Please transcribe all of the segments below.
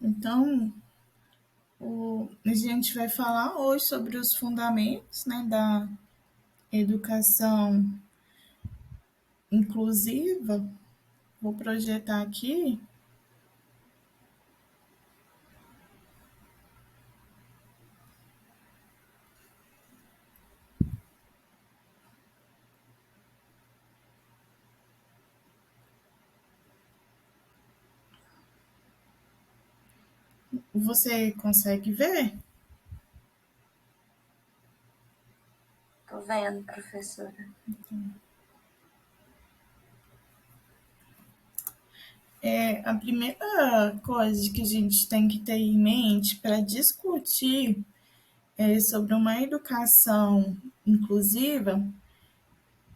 Então, a gente vai falar hoje sobre os fundamentos, né, da educação inclusiva. Vou projetar aqui. Você consegue ver? Tô vendo, professora. A primeira coisa que a gente tem que ter em mente para discutir sobre uma educação inclusiva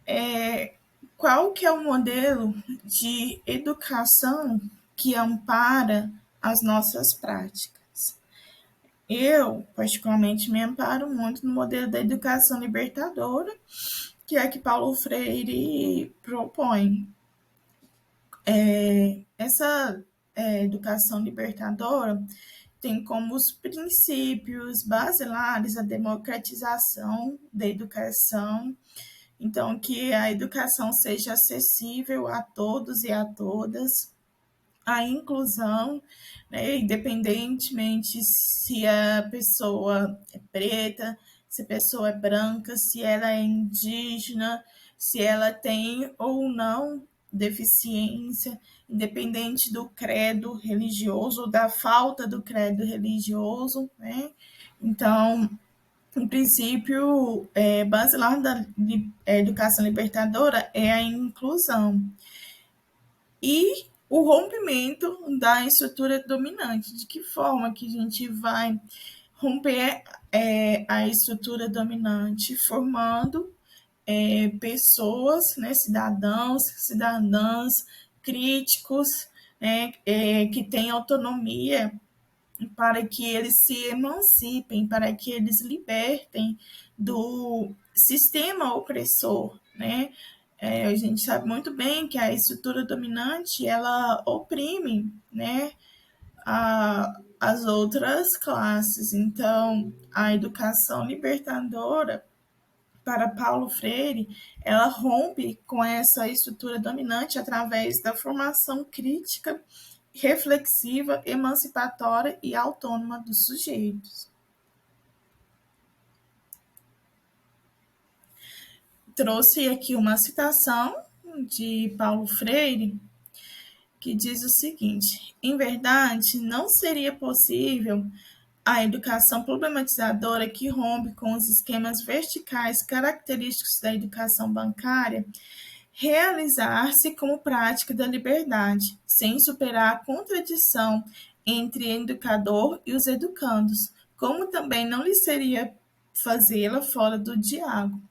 é qual que é o modelo de educação que ampara as nossas práticas. Eu, particularmente, me amparo muito no modelo da educação libertadora, que é que Paulo Freire propõe. Essa educação libertadora tem como os princípios basilares a democratização da educação, então que a educação seja acessível a todos e a todas, a inclusão, né, independentemente se a pessoa é preta, se a pessoa é branca, se ela é indígena, se ela tem ou não deficiência, independente do credo religioso, da falta do credo religioso, né? Então, o princípio basilar da educação libertadora é a inclusão e o rompimento da estrutura dominante. De que forma que a gente vai romper a estrutura dominante, formando pessoas, né, cidadãos, cidadãs críticos, né, que têm autonomia para que eles se emancipem, para que eles libertem do sistema opressor, né? A gente sabe muito bem que a estrutura dominante ela oprime, né, as outras classes. Então, a educação libertadora para Paulo Freire, ela rompe com essa estrutura dominante através da formação crítica, reflexiva, emancipatória e autônoma dos sujeitos. Trouxe aqui uma citação de Paulo Freire que diz o seguinte: em verdade, não seria possível a educação problematizadora que rompe com os esquemas verticais característicos da educação bancária realizar-se como prática da liberdade, sem superar a contradição entre o educador e os educandos, como também não lhe seria fazê-la fora do diálogo.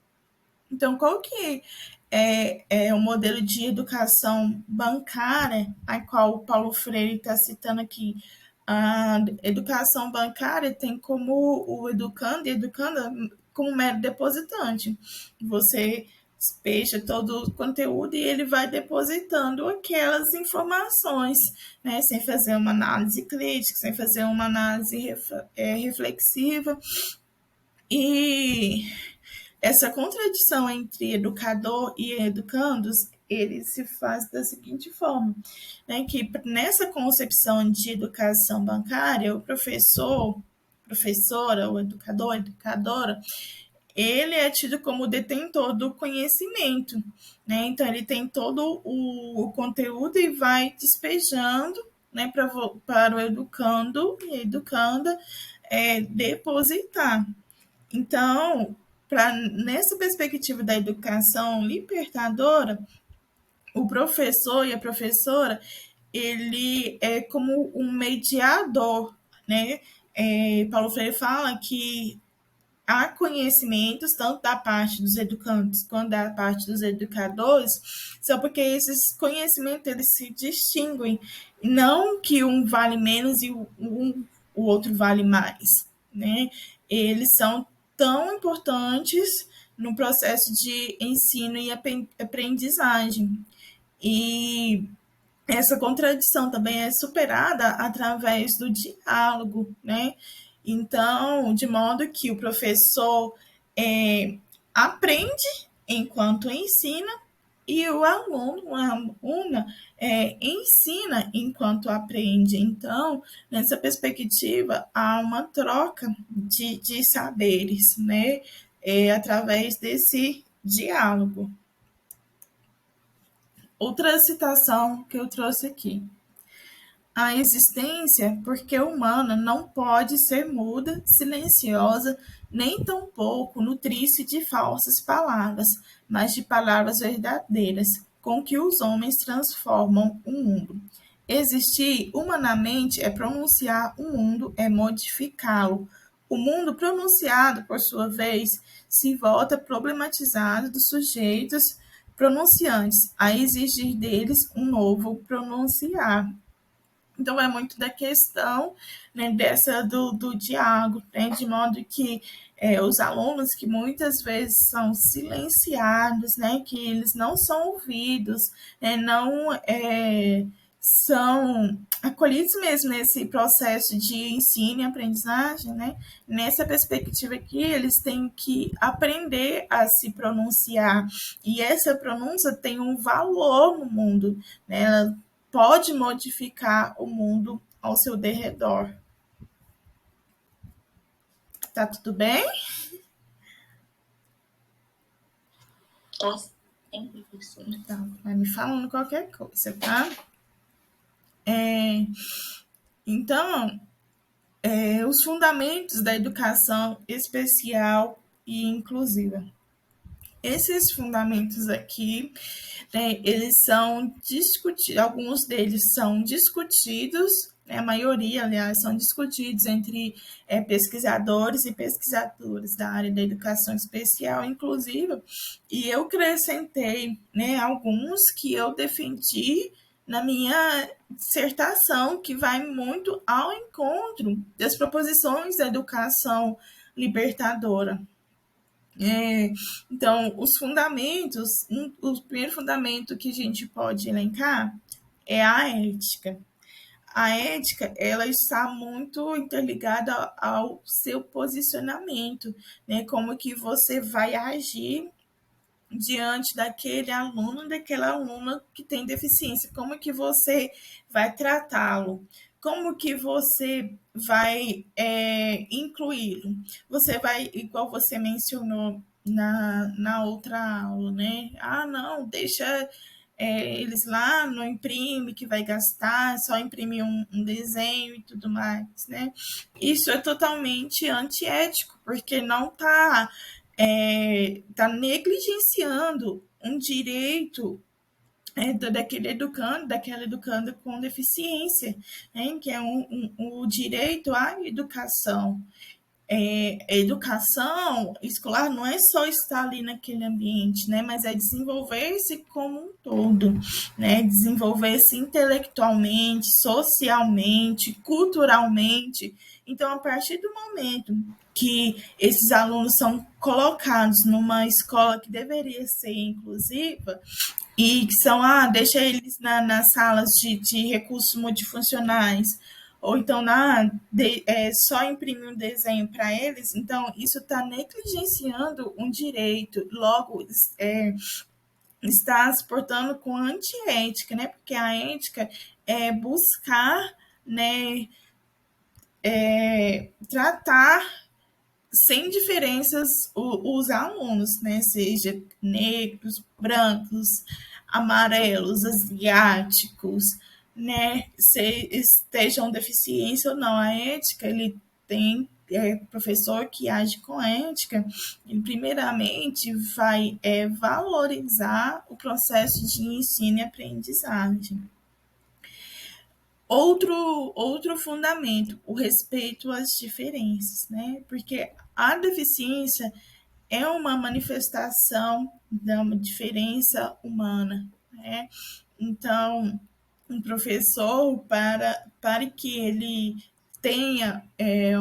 Então, qual que é o modelo de educação bancária a qual o Paulo Freire está citando aqui? A educação bancária tem como o educando e educanda como mero depositante. Você despeja todo o conteúdo e ele vai depositando aquelas informações, né, sem fazer uma análise crítica, sem fazer uma análise reflexiva. E essa contradição entre educador e educandos, ele se faz da seguinte forma, né, que nessa concepção de educação bancária, o professor, professora, o educador, educadora, ele é tido como detentor do conhecimento, né? Então ele tem todo o conteúdo e vai despejando, né, para o educando e educanda depositar. Então, nessa perspectiva da educação libertadora, o professor e a professora, ele é como um mediador, né? Paulo Freire fala que há conhecimentos, tanto da parte dos educantes quanto da parte dos educadores, só porque esses conhecimentos eles se distinguem, não que um vale menos e o outro vale mais, né? Eles são tão importantes no processo de ensino e aprendizagem. E essa contradição também é superada através do diálogo, né? Então, de modo que o professor aprende enquanto ensina e o aluno, a aluna, ensina enquanto aprende. Então, nessa perspectiva, há uma troca de saberes, né? Através desse diálogo. Outra citação que eu trouxe aqui. A existência, porque humana, não pode ser muda, silenciosa, nem tampouco nutrir-se de falsas palavras, mas de palavras verdadeiras, com que os homens transformam o mundo. Existir humanamente é pronunciar o mundo, é modificá-lo. O mundo pronunciado, por sua vez, se volta problematizado dos sujeitos pronunciantes, a exigir deles um novo pronunciar. Então, é muito da questão, né, dessa do diálogo, né, de modo que os alunos que muitas vezes são silenciados, né, que eles não são ouvidos, não são acolhidos mesmo nesse processo de ensino e aprendizagem, né, nessa perspectiva aqui, eles têm que aprender a se pronunciar, e essa pronúncia tem um valor no mundo, né, ela pode modificar o mundo ao seu derredor. Tá tudo bem? Tá sim, professora. Tá, vai me falando qualquer coisa, tá? Então, os fundamentos da educação especial e inclusiva. Esses fundamentos aqui, né, eles são discutidos, alguns deles são discutidos, né, a maioria, aliás, são discutidos entre pesquisadores e pesquisadoras da área da educação especial inclusiva, e eu acrescentei, né, alguns que eu defendi na minha dissertação, que vai muito ao encontro das proposições da educação libertadora. Então, os fundamentos, o primeiro fundamento que a gente pode elencar é a ética. A ética, ela está muito interligada ao seu posicionamento, né? Como que você vai agir diante daquele aluno, daquela aluna que tem deficiência, como que você vai tratá-lo, como que você vai incluí-lo. Você vai, igual você mencionou na outra aula, né? Ah, não, deixa eles lá, não imprime, que vai gastar, só imprimir um desenho e tudo mais, né? Isso é totalmente antiético, porque não está tá negligenciando um direito daquele educando, daquela educanda com deficiência, né, que é o direito à educação. A educação escolar não é só estar ali naquele ambiente, né, mas é desenvolver-se como um todo, né, desenvolver-se intelectualmente, socialmente, culturalmente. Então, a partir do momento que esses alunos são colocados numa escola que deveria ser inclusiva, e que são, deixa eles nas salas de recursos multifuncionais, ou então só imprimir um desenho para eles, então isso está negligenciando um direito, logo está se portando com antiética, né? Porque a ética é buscar, né, tratar sem diferenças os alunos, né? Seja negros, brancos, amarelos, asiáticos, né? Se estejam deficiência ou não. A ética, ele tem professor que age com ética, ele primeiramente vai valorizar o processo de ensino e aprendizagem. Outro fundamento, o respeito às diferenças, né? Porque a deficiência é uma manifestação de uma diferença humana, né? Então, um professor, para que ele tenha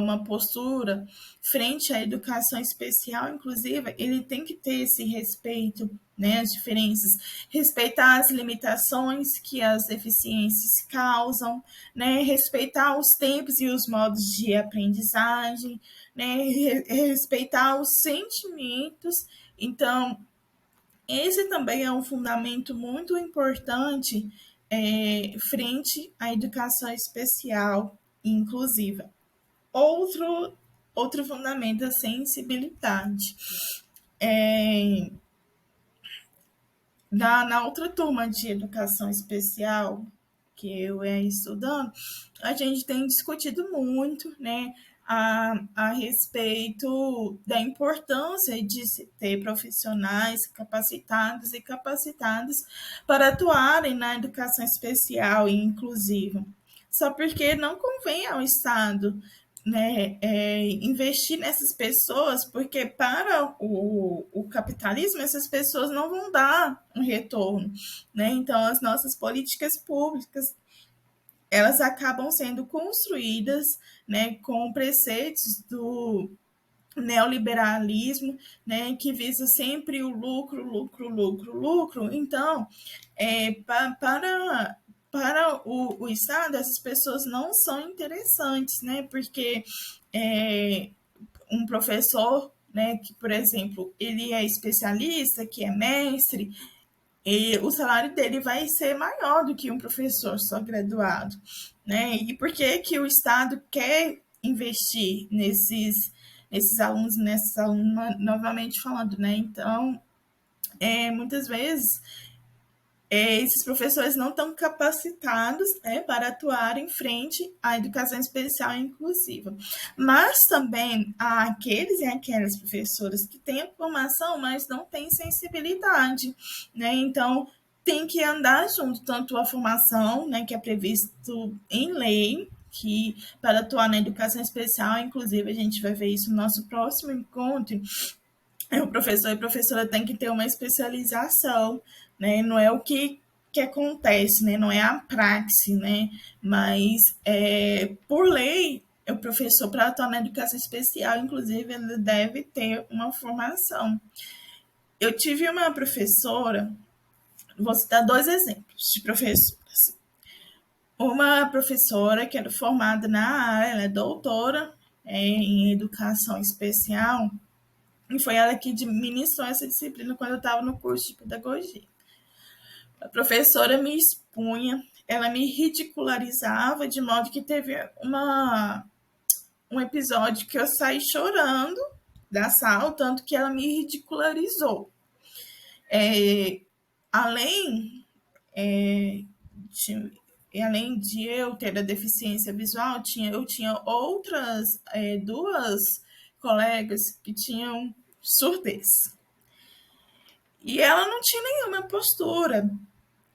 uma postura frente à educação especial inclusiva, ele tem que ter esse respeito, né, às diferenças, respeitar as limitações que as deficiências causam, né, respeitar os tempos e os modos de aprendizagem, né, respeitar os sentimentos. Então, esse também é um fundamento muito importante frente à educação especial e inclusiva. Outro, outro fundamento é a sensibilidade. Na outra turma de educação especial que eu estudando, a gente tem discutido muito, né, a respeito da importância de se ter profissionais capacitados e capacitadas para atuarem na educação especial e inclusiva. Só porque não convém ao Estado, né, investir nessas pessoas, porque para o capitalismo essas pessoas não vão dar um retorno, né? Então as nossas políticas públicas elas acabam sendo construídas, né, com preceitos do neoliberalismo, né, que visa sempre o lucro, lucro, lucro, lucro. Então, para o Estado, essas pessoas não são interessantes, né, porque um professor, né, que, por exemplo, ele é especialista, que é mestre, e o salário dele vai ser maior do que um professor só graduado, né? E por que que o Estado quer investir nesses alunos novamente falando, né? Então, muitas vezes esses professores não estão capacitados, né, para atuar em frente à educação especial e inclusiva. Mas também há aqueles e aquelas professoras que têm a formação, mas não têm sensibilidade, né? Então, tem que andar junto, tanto a formação, né, que é previsto em lei, que para atuar na educação especial, inclusive a gente vai ver isso no nosso próximo encontro, o professor e a professora têm que ter uma especialização, né? Não é o que acontece, né? Não é a praxe, né? Mas, por lei, o professor, para atuar na educação especial, inclusive, ele deve ter uma formação. Eu tive uma professora, vou citar dois exemplos de professoras. Uma professora que era formada na área, ela é doutora em educação especial, e foi ela que ministrou essa disciplina quando eu estava no curso de pedagogia. A professora me expunha, ela me ridicularizava, de modo que teve um episódio que eu saí chorando da sala, tanto que ela me ridicularizou. Além, além de eu ter a deficiência visual, eu tinha outras duas colegas que tinham surdez. E ela não tinha nenhuma postura,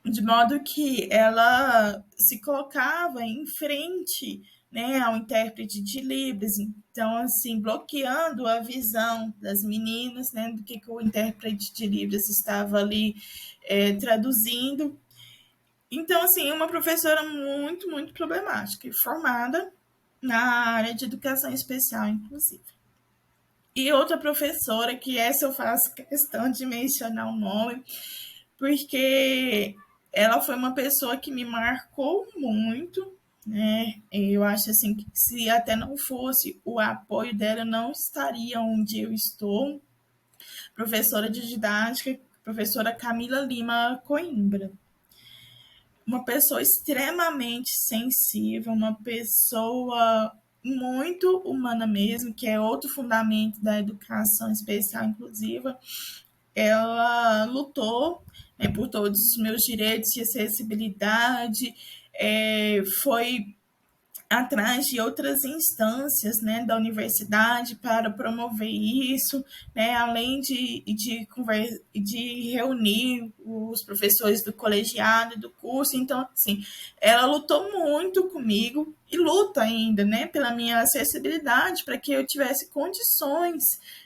de modo que ela se colocava em frente, né, ao intérprete de Libras, então, assim, bloqueando a visão das meninas, né, do que o intérprete de Libras estava ali traduzindo. Então, assim, uma professora muito, muito problemática, formada na área de educação especial, inclusive. E outra professora, que essa eu faço questão de mencionar o nome, porque ela foi uma pessoa que me marcou muito, né? Eu acho assim que se até não fosse o apoio dela, eu não estaria onde eu estou. Professora de didática, professora Camila Lima Coimbra. Uma pessoa extremamente sensível, uma pessoa muito humana mesmo, que é outro fundamento da educação especial inclusiva. Ela lutou, né, por todos os meus direitos de acessibilidade, foi atrás de outras instâncias, né, da universidade para promover isso, né, além de reunir os professores do colegiado, do curso. Então, assim, ela lutou muito comigo e luta ainda, né, pela minha acessibilidade, para que eu tivesse condições,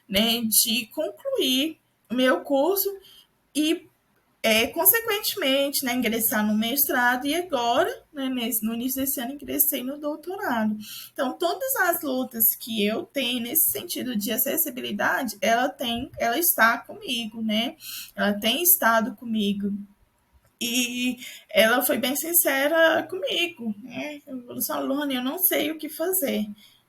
né, de concluir o meu curso e consequentemente, né, ingressar no mestrado e agora, né, no início desse ano, ingressei no doutorado. Então, todas as lutas que eu tenho nesse sentido de acessibilidade, ela está comigo, né? Ela tem estado comigo. E ela foi bem sincera comigo, né? Eu falei assim, Lorne, eu não sei o que fazer,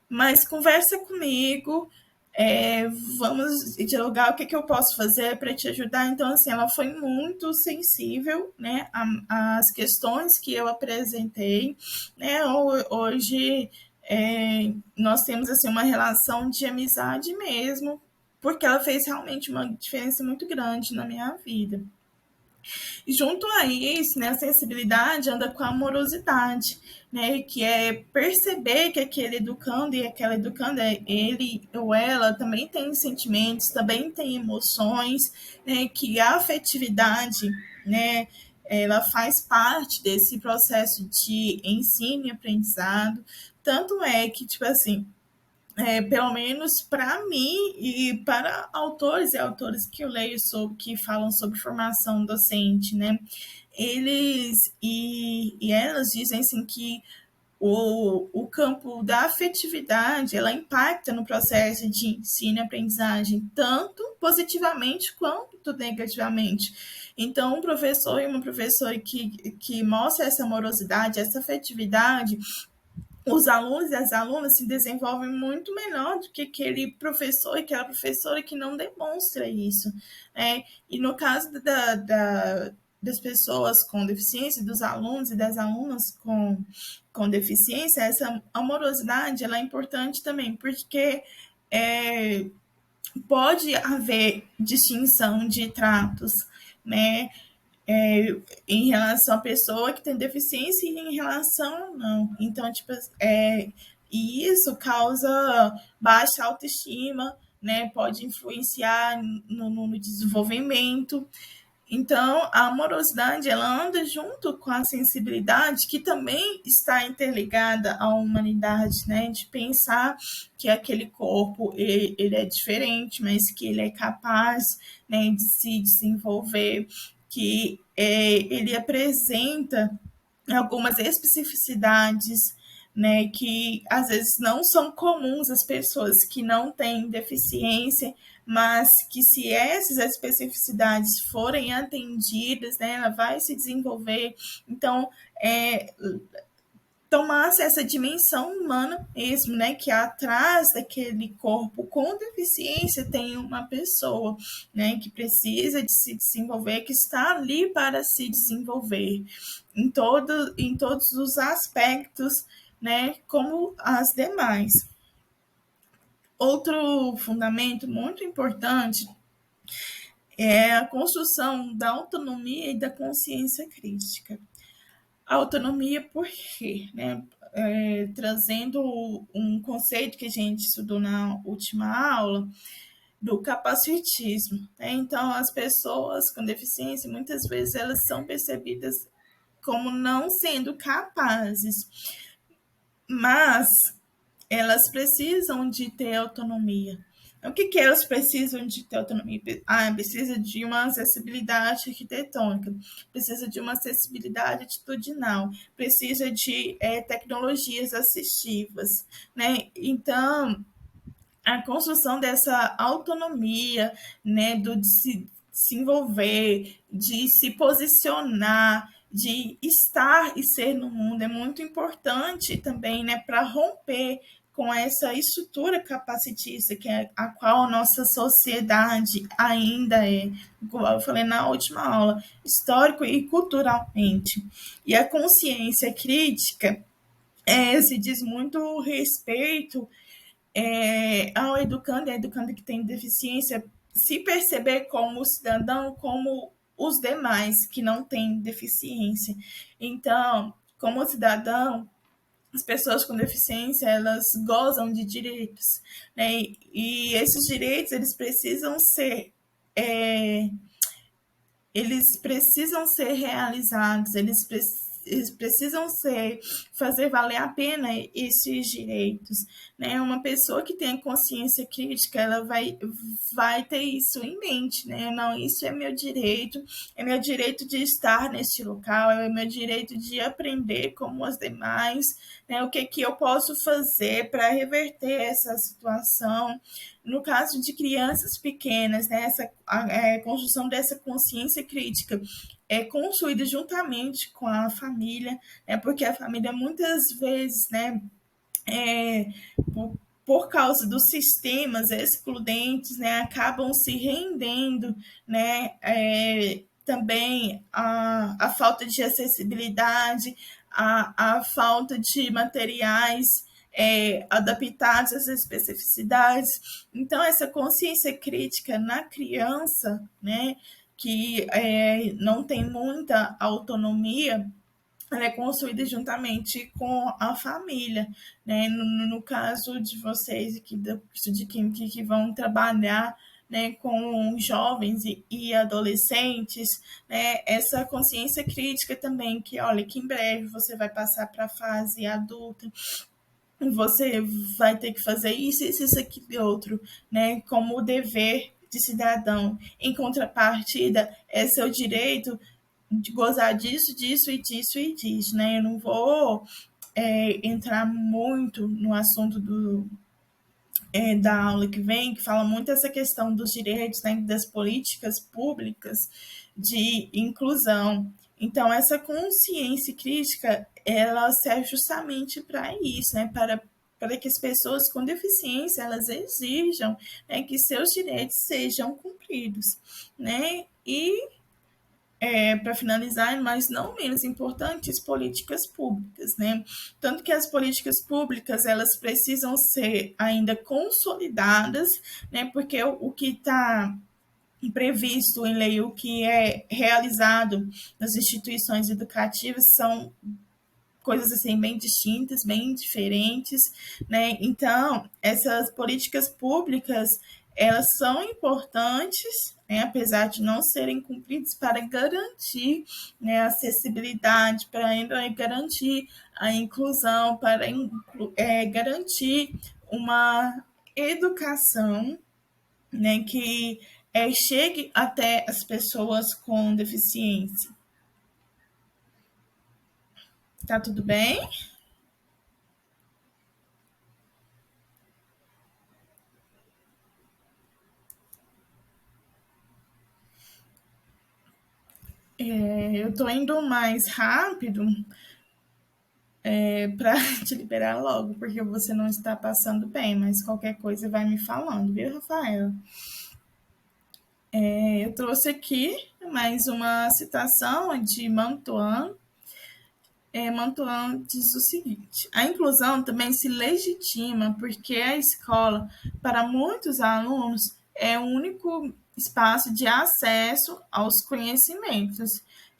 mas conversa comigo, é, vamos dialogar o que, que eu posso fazer para te ajudar. Então, assim, ela foi muito sensível, né, às questões que eu apresentei, né? Hoje nós temos assim uma relação de amizade mesmo, porque ela fez realmente uma diferença muito grande na minha vida. E junto a isso, né, a sensibilidade anda com a amorosidade, né, que é perceber que aquele educando e aquela educanda, ele ou ela também tem sentimentos, também tem emoções, né, que a afetividade, né, ela faz parte desse processo de ensino e aprendizado. Tanto é que, tipo assim, pelo menos para mim e para autores e autores que eu leio sobre, que falam sobre formação docente, né? Eles e elas dizem assim que o campo da afetividade ela impacta no processo de ensino e aprendizagem, tanto positivamente quanto negativamente. Então, um professor e uma professora que mostra essa amorosidade, essa afetividade, os alunos e as alunas se desenvolvem muito melhor do que aquele professor e aquela professora que não demonstra isso. Né? E no caso das pessoas com deficiência, dos alunos e das alunas com deficiência, essa amorosidade ela é importante também, porque é, pode haver distinção de tratos, né? é, em relação à pessoa que tem deficiência e em relação não. Então, tipo, e isso causa baixa autoestima, né? Pode influenciar no desenvolvimento. Então, a amorosidade, ela anda junto com a sensibilidade, que também está interligada à humanidade, né? De pensar que aquele corpo, ele é diferente, mas que ele é capaz, né, de se desenvolver, que ele apresenta algumas especificidades, né, que às vezes não são comuns às pessoas que não têm deficiência, mas que se essas especificidades forem atendidas, né, ela vai se desenvolver. Então, tomasse essa dimensão humana mesmo, né, que atrás daquele corpo com deficiência tem uma pessoa, né, que precisa de se desenvolver, que está ali para se desenvolver em todos os aspectos, né, como as demais. Outro fundamento muito importante é a construção da autonomia e da consciência crítica. A autonomia por quê? Né? Trazendo um conceito que a gente estudou na última aula, do capacitismo. Né? Então, as pessoas com deficiência, muitas vezes, elas são percebidas como não sendo capazes, mas elas precisam de ter autonomia. O que elas precisam de ter autonomia? Precisa de uma acessibilidade arquitetônica, precisa de uma acessibilidade atitudinal, precisa de tecnologias assistivas, né? Então, a construção dessa autonomia, né, de se envolver, de se posicionar, de estar e ser no mundo é muito importante também, né, para romper com essa estrutura capacitista que é a qual a nossa sociedade ainda é, como eu falei na última aula, histórico e culturalmente. E a consciência crítica se diz muito respeito ao educando e a educanda que tem deficiência se perceber como cidadão, como os demais que não têm deficiência. Então, como cidadão, as pessoas com deficiência, elas gozam de direitos, né? E esses direitos, eles precisam ser realizados, eles eles precisam fazer valer a pena esses direitos, né? Uma pessoa que tem consciência crítica, ela vai ter isso em mente, né? Não, isso é meu direito de estar neste local, é meu direito de aprender como os demais, né? O que eu posso fazer para reverter essa situação? No caso de crianças pequenas, né, a construção dessa consciência crítica é construída juntamente com a família, né, porque a família muitas vezes, né, é, por causa dos sistemas excludentes, né, acabam se rendendo, né, também a falta de acessibilidade, a falta de materiais adaptados às especificidades. Então, essa consciência crítica na criança, né, que não tem muita autonomia, ela é construída juntamente com a família, né? No caso de vocês aqui do curso de Química que vão trabalhar, né, com jovens e adolescentes, né, essa consciência crítica também, que olha, que em breve você vai passar para a fase adulta, você vai ter que fazer isso, aquilo e outro, né, como o dever de cidadão. Em contrapartida, é seu direito de gozar disso e disso e disso, né? Eu não vou entrar muito no assunto da aula que vem, que fala muito essa questão dos direitos, né, das políticas públicas de inclusão. Então, essa consciência crítica, ela serve justamente para isso, né, para que as pessoas com deficiência elas exijam, né, que seus direitos sejam cumpridos, né? E para finalizar, mas não menos importantes, políticas públicas, né? Tanto que as políticas públicas elas precisam ser ainda consolidadas, né? Porque o que está previsto em lei, o que é realizado nas instituições educativas são coisas assim bem distintas, bem diferentes, né? Então, essas políticas públicas, elas são importantes, né, apesar de não serem cumpridas para garantir, né, a acessibilidade, para garantir a inclusão, para garantir uma educação, né, que chegue até as pessoas com deficiência. Tá tudo bem? Eu estou indo mais rápido para te liberar logo, porque você não está passando bem, mas qualquer coisa vai me falando, viu, Rafael? Eu trouxe aqui mais uma citação de Mantuan. Mantuan diz o seguinte: a inclusão também se legitima porque a escola, para muitos alunos, é o único espaço de acesso aos conhecimentos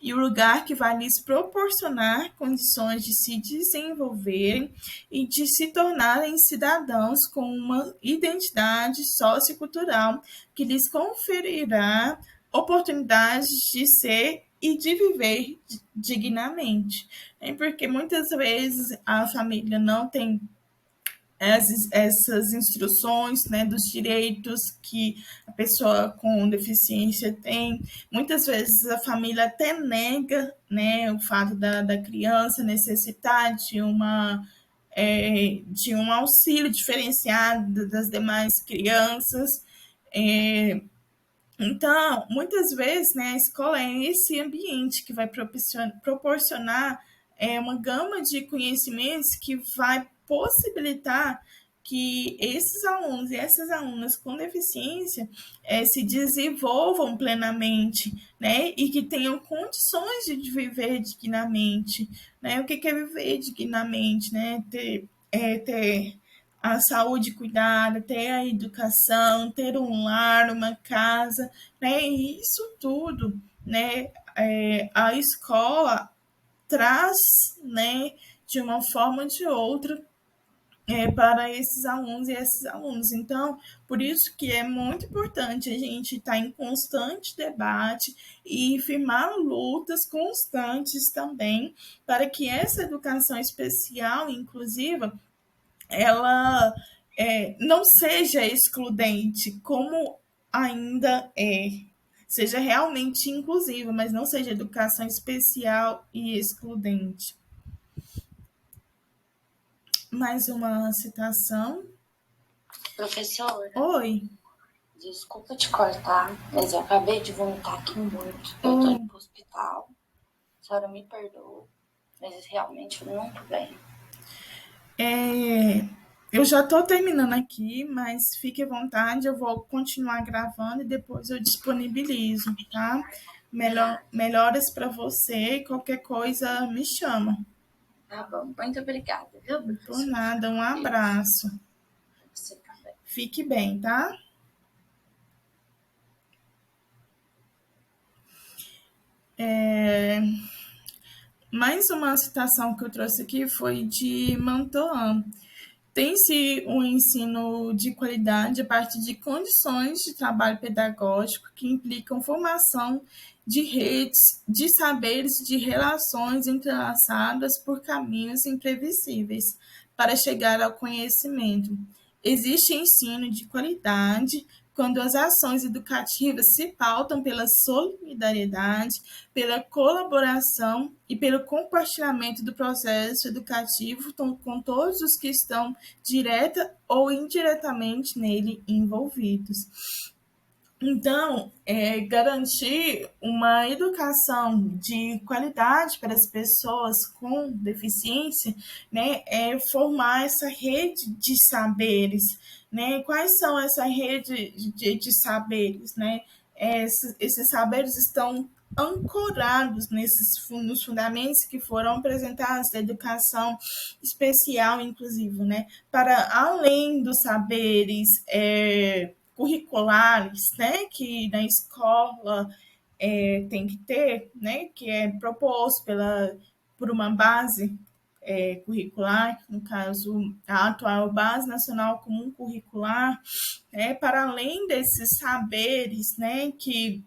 e o lugar que vai lhes proporcionar condições de se desenvolverem e de se tornarem cidadãos com uma identidade sociocultural que lhes conferirá oportunidades de ser e de viver dignamente. Porque muitas vezes a família não tem essas instruções, né, dos direitos que a pessoa com deficiência tem. Muitas vezes a família até nega, né, o fato da criança necessitar de um auxílio diferenciado das demais crianças. Então, muitas vezes, né, a escola é esse ambiente que vai proporcionar uma gama de conhecimentos que vai possibilitar que esses alunos e essas alunas com deficiência se desenvolvam plenamente, né, e que tenham condições de viver dignamente, né? O que é viver dignamente, né? Ter a saúde cuidada, ter a educação, ter um lar, uma casa, né? E isso tudo, né? A escola traz, né? De uma forma ou de outra, para esses alunos e esses alunos. Então, por isso que é muito importante a gente estar em constante debate e firmar lutas constantes também para que essa educação especial e inclusiva ela não seja excludente, como ainda é. Seja realmente inclusiva, mas não seja educação especial e excludente. Mais uma citação. Professora, Oi. desculpa te cortar, mas eu acabei de vomitar aqui muito. Eu tô indo pro hospital. A senhora me perdoa, mas realmente eu não tô bem. Eu já estou terminando aqui, mas fique à vontade, eu vou continuar gravando e depois eu disponibilizo, tá? Melhoras para você, qualquer coisa me chama. Tá bom, muito obrigada, viu, Por professora? nada, um abraço. Você também. Fique bem, tá? Mais uma citação que eu trouxe aqui foi de Mantoan. Tem-se um ensino de qualidade a partir de condições de trabalho pedagógico que implicam formação de redes, de saberes, de relações entrelaçadas por caminhos imprevisíveis para chegar ao conhecimento. Existe ensino de qualidade quando as ações educativas se pautam pela solidariedade, pela colaboração e pelo compartilhamento do processo educativo com todos os que estão direta ou indiretamente nele envolvidos. Então, garantir uma educação de qualidade para as pessoas com deficiência, né, é formar essa rede de saberes, né? Quais são essa rede de saberes, né? Esses saberes estão ancorados nos fundamentos que foram apresentados da educação especial, inclusive, né? Para além dos saberes curriculares, né, que na escola tem que ter, né, que é proposto por uma base curricular, no caso, a atual Base Nacional Comum Curricular, para além desses saberes, né, que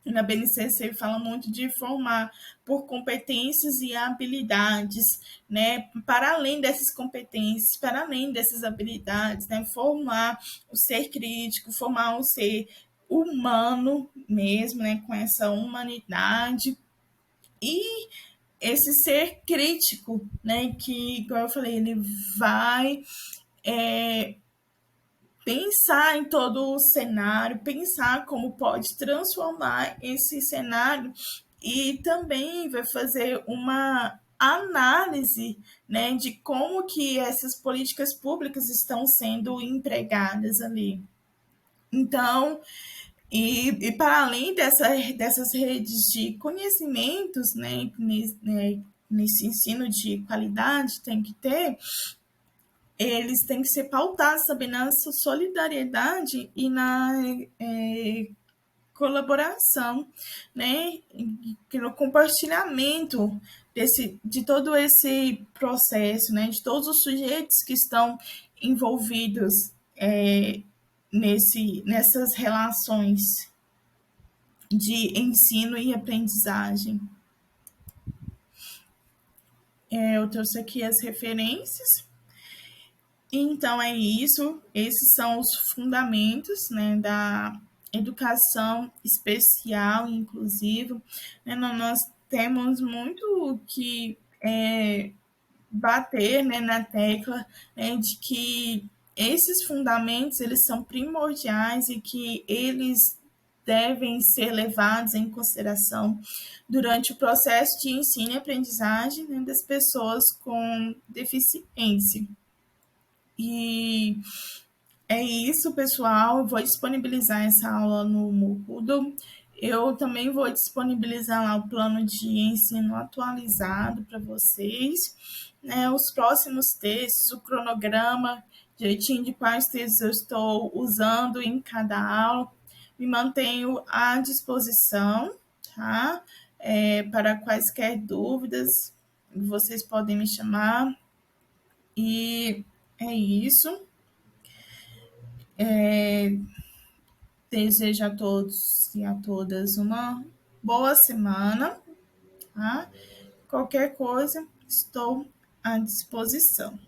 na BNCC fala muito de formar por competências e habilidades, né? Para além dessas competências, para além dessas habilidades, né? Formar o ser crítico, formar o ser humano mesmo, né? Com essa humanidade e esse ser crítico, né? Que, como eu falei, ele vai pensar em todo o cenário, pensar como pode transformar esse cenário e também vai fazer uma análise, né, de como que essas políticas públicas estão sendo empregadas ali. Então, para além dessas redes de conhecimentos, né, nesse ensino de qualidade tem que ter, eles têm que ser pautados também na solidariedade e na colaboração, né? No compartilhamento de todo esse processo, né? De todos os sujeitos que estão envolvidos nessas relações de ensino e aprendizagem. Eu trouxe aqui as referências. Então, é isso. Esses são os fundamentos, né, da educação especial e inclusiva. Né, nós temos muito que bater, né, na tecla, né, de que esses fundamentos eles são primordiais e que eles devem ser levados em consideração durante o processo de ensino e aprendizagem, né, das pessoas com deficiência. E é isso, pessoal. Eu vou disponibilizar essa aula no Moodle. Eu também vou disponibilizar lá o plano de ensino atualizado para vocês, né? Os próximos textos, o cronograma, direitinho de quais textos eu estou usando em cada aula. Me mantenho à disposição, tá? Para quaisquer dúvidas, vocês podem me chamar. E É isso. Desejo a todos e a todas uma boa semana, tá? Qualquer coisa, estou à disposição.